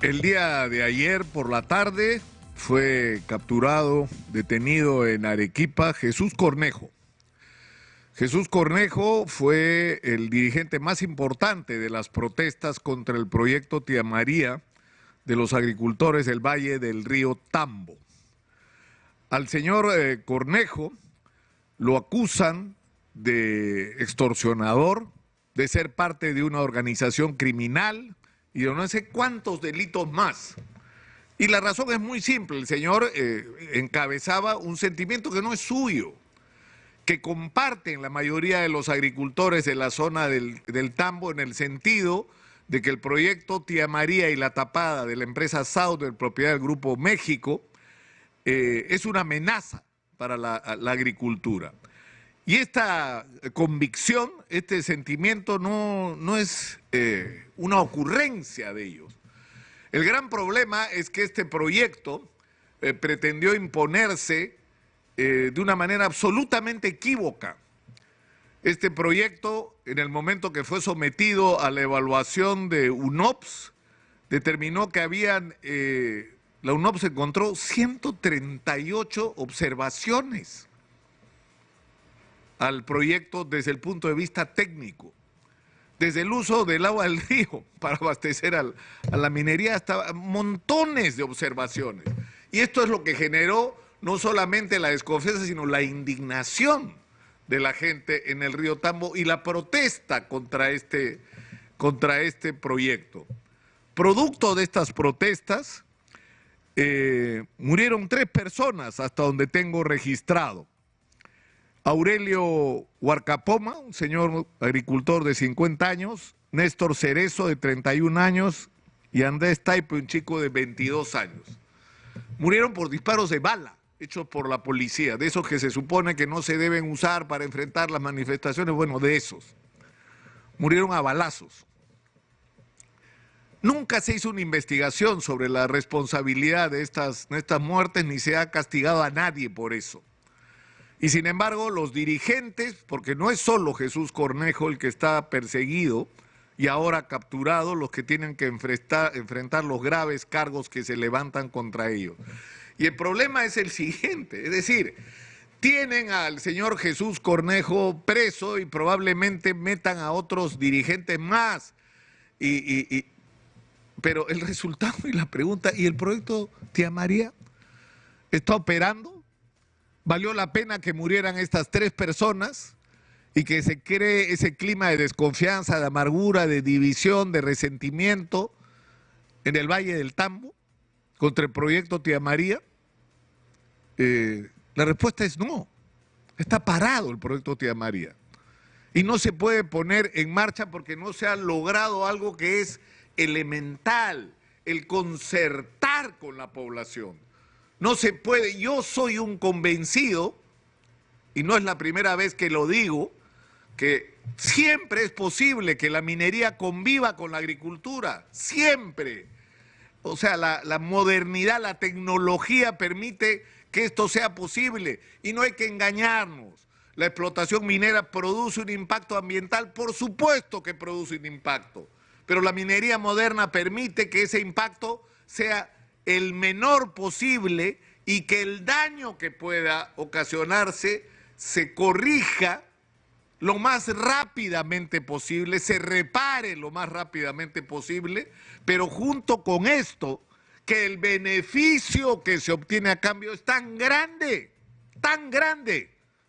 El día de ayer por la tarde fue capturado, detenido en Arequipa, Jesús Cornejo. Jesús Cornejo fue el dirigente más importante de las protestas contra el proyecto Tía María de los agricultores del Valle del Río Tambo. Al señor Cornejo lo acusan de extorsionador, de ser parte de una organización criminal y de no sé cuántos delitos más. Y la razón es muy simple, el señor encabezaba un sentimiento que no es suyo, que comparten la mayoría de los agricultores de la zona del Tambo, en el sentido de que el proyecto Tía María y la tapada de la empresa Sauder, propiedad del Grupo México, es una amenaza para la agricultura. Y esta convicción, este sentimiento no es una ocurrencia de ellos. El gran problema es que este proyecto pretendió imponerse de una manera absolutamente equívoca. Este proyecto, en el momento que fue sometido a la evaluación de UNOPS, determinó que la UNOPS encontró 138 observaciones al proyecto desde el punto de vista técnico, desde el uso del agua del río para abastecer a la minería, hasta montones de observaciones. Y esto es lo que generó no solamente la desconfianza, sino la indignación de la gente en el río Tambo y la protesta contra este proyecto. Producto de estas protestas, murieron 3 personas hasta donde tengo registrado. Aurelio Huarcapoma, un señor agricultor de 50 años, Néstor Cerezo, de 31 años, y Andrés Taipe, un chico de 22 años. Murieron por disparos de bala hechos por la policía, de esos que se supone que no se deben usar para enfrentar las manifestaciones, bueno, de esos. Murieron a balazos. Nunca se hizo una investigación sobre la responsabilidad de estas muertes, ni se ha castigado a nadie por eso. Y sin embargo, los dirigentes, porque no es solo Jesús Cornejo el que está perseguido y ahora capturado, los que tienen que enfrentar los graves cargos que se levantan contra ellos. Y el problema es el siguiente, es decir, tienen al señor Jesús Cornejo preso y probablemente metan a otros dirigentes más. Pero el resultado y la pregunta, ¿y el proyecto Tía María está operando? ¿Valió la pena que murieran estas 3 personas y que se cree ese clima de desconfianza, de amargura, de división, de resentimiento en el Valle del Tambo contra el proyecto Tía María? La respuesta es no. Está parado el proyecto Tía María y no se puede poner en marcha porque no se ha logrado algo que es elemental, el concertar con la población. No se puede, yo soy un convencido, y no es la primera vez que lo digo, que siempre es posible que la minería conviva con la agricultura, siempre. O sea, la modernidad, la tecnología permite que esto sea posible y no hay que engañarnos. La explotación minera produce un impacto ambiental, por supuesto que produce un impacto, pero la minería moderna permite que ese impacto sea el menor posible y que el daño que pueda ocasionarse se corrija lo más rápidamente posible, se repare lo más rápidamente posible, pero junto con esto, que el beneficio que se obtiene a cambio es tan grande,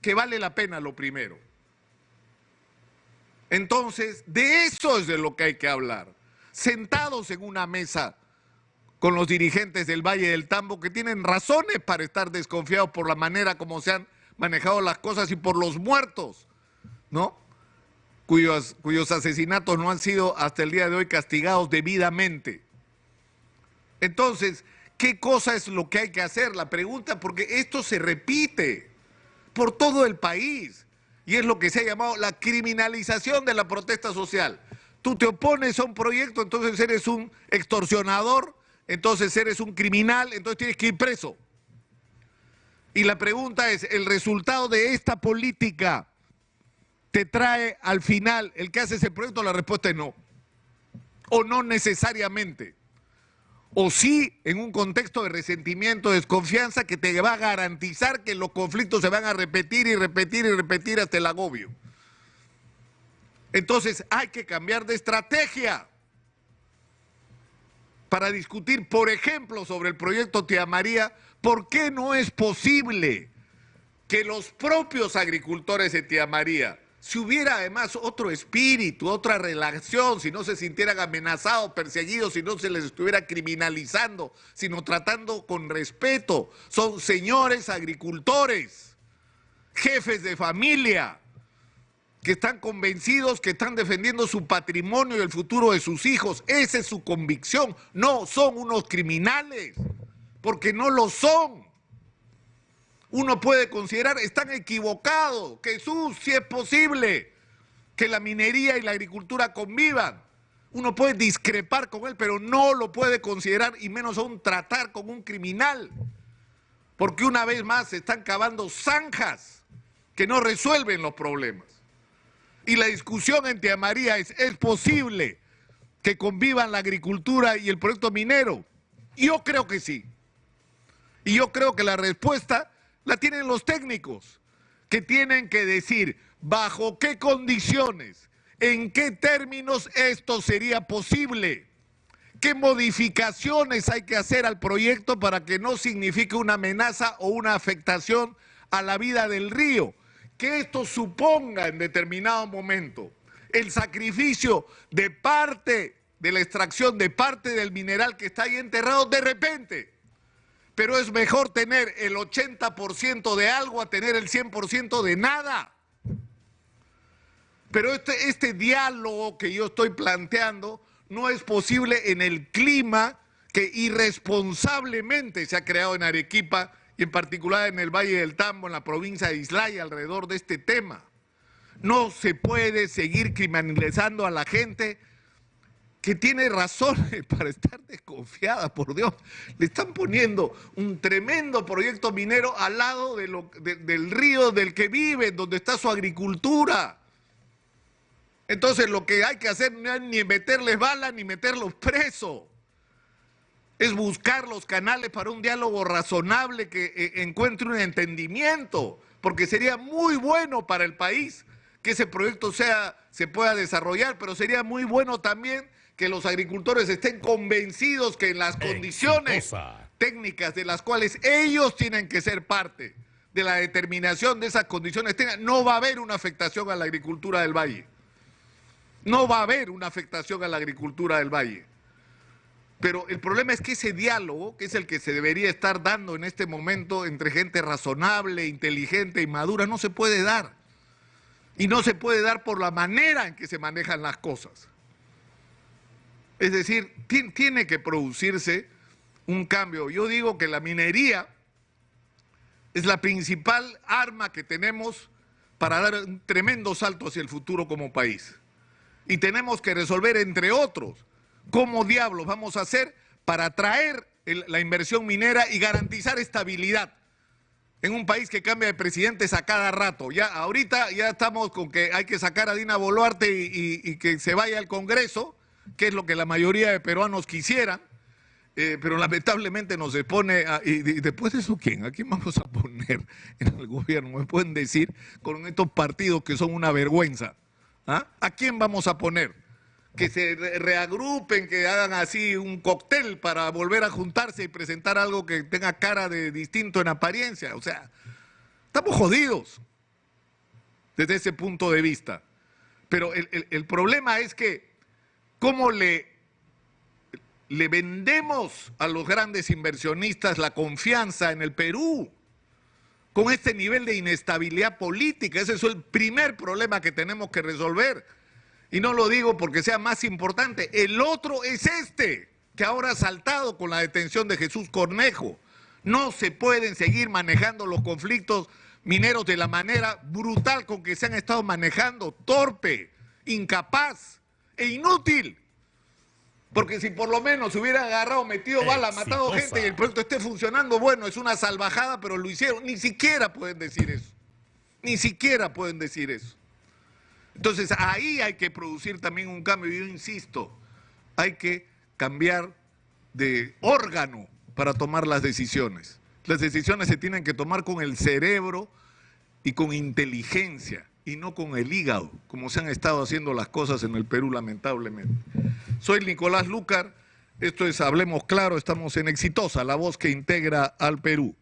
que vale la pena lo primero. Entonces, de eso es de lo que hay que hablar, sentados en una mesa con los dirigentes del Valle del Tambo, que tienen razones para estar desconfiados por la manera como se han manejado las cosas y por los muertos, ¿no? Cuyos asesinatos no han sido hasta el día de hoy castigados debidamente. Entonces, ¿qué cosa es lo que hay que hacer? La pregunta, porque esto se repite por todo el país y es lo que se ha llamado la criminalización de la protesta social. Tú te opones a un proyecto, entonces eres un extorsionador, entonces eres un criminal, entonces tienes que ir preso. Y la pregunta es, ¿el resultado de esta política te trae al final el que hace ese proyecto? La respuesta es no. O no necesariamente. o sí en un contexto de resentimiento, desconfianza que te va a garantizar que los conflictos se van a repetir y repetir y repetir hasta el agobio. Entonces hay que cambiar de estrategia para discutir, por ejemplo, sobre el proyecto Tía María. ¿Por qué no es posible que los propios agricultores de Tía María, si hubiera además otro espíritu, otra relación, si no se sintieran amenazados, perseguidos, si no se les estuviera criminalizando, sino tratando con respeto, son señores agricultores, jefes de familia, que están convencidos, que están defendiendo su patrimonio y el futuro de sus hijos? Esa es su convicción. No son unos criminales, porque no lo son. Uno puede considerar, están equivocados. Jesús, si es posible que la minería y la agricultura convivan. Uno puede discrepar con él, pero no lo puede considerar y menos aún tratar como un criminal. Porque una vez más se están cavando zanjas que no resuelven los problemas. Y la discusión en Tía María ¿es posible que convivan la agricultura y el proyecto minero? Yo creo que sí. Y yo creo que la respuesta la tienen los técnicos, que tienen que decir bajo qué condiciones, en qué términos esto sería posible, qué modificaciones hay que hacer al proyecto para que no signifique una amenaza o una afectación a la vida del río, que esto suponga en determinado momento el sacrificio de parte de la extracción, de parte del mineral que está ahí enterrado de repente. Pero es mejor tener el 80% de algo a tener el 100% de nada. Pero este diálogo que yo estoy planteando no es posible en el clima que irresponsablemente se ha creado en Arequipa y en particular en el Valle del Tambo, en la provincia de Islay, alrededor de este tema. No se puede seguir criminalizando a la gente que tiene razones para estar desconfiada, por Dios. Le están poniendo un tremendo proyecto minero al lado del río del que viven, donde está su agricultura. Entonces lo que hay que hacer no es ni meterles balas ni meterlos presos. Es buscar los canales para un diálogo razonable que encuentre un entendimiento, porque sería muy bueno para el país que ese proyecto se pueda desarrollar, pero sería muy bueno también que los agricultores estén convencidos que en las condiciones técnicas de las cuales ellos tienen que ser parte de la determinación de esas condiciones técnicas, no va a haber una afectación a la agricultura del valle. No va a haber una afectación a la agricultura del valle. Pero el problema es que ese diálogo, que es el que se debería estar dando en este momento entre gente razonable, inteligente y madura, no se puede dar. Y no se puede dar por la manera en que se manejan las cosas. Es decir, tiene que producirse un cambio. Yo digo que la minería es la principal arma que tenemos para dar un tremendo salto hacia el futuro como país. Y tenemos que resolver, entre otros, cómo diablos vamos a hacer para atraer la inversión minera y garantizar estabilidad en un país que cambia de presidentes a cada rato. Ya ahorita ya estamos con que hay que sacar a Dina Boluarte y que se vaya al Congreso, que es lo que la mayoría de peruanos quisieran, pero lamentablemente nos expone y después de eso, ¿quién? ¿A quién vamos a poner en el gobierno? ¿Me pueden decir con estos partidos que son una vergüenza? ¿Ah? ¿A quién vamos a poner? Que se reagrupen, que hagan así un cóctel para volver a juntarse y presentar algo que tenga cara de distinto en apariencia. O sea, estamos jodidos desde ese punto de vista. Pero el problema es que cómo le vendemos a los grandes inversionistas la confianza en el Perú con este nivel de inestabilidad política. Ese es el primer problema que tenemos que resolver. Y no lo digo porque sea más importante. El otro es este, que ahora ha saltado con la detención de Jesús Cornejo. No se pueden seguir manejando los conflictos mineros de la manera brutal con que se han estado manejando, torpe, incapaz e inútil. Porque si por lo menos se hubiera agarrado, metido bala, matado gente y el proyecto esté funcionando, bueno, es una salvajada, pero lo hicieron. Ni siquiera pueden decir eso. Ni siquiera pueden decir eso. Entonces ahí hay que producir también un cambio. Yo insisto, hay que cambiar de órgano para tomar las decisiones. Las decisiones se tienen que tomar con el cerebro y con inteligencia, y no con el hígado, como se han estado haciendo las cosas en el Perú, lamentablemente. Soy Nicolás Lúcar, esto es Hablemos Claro, estamos en Exitosa, la voz que integra al Perú.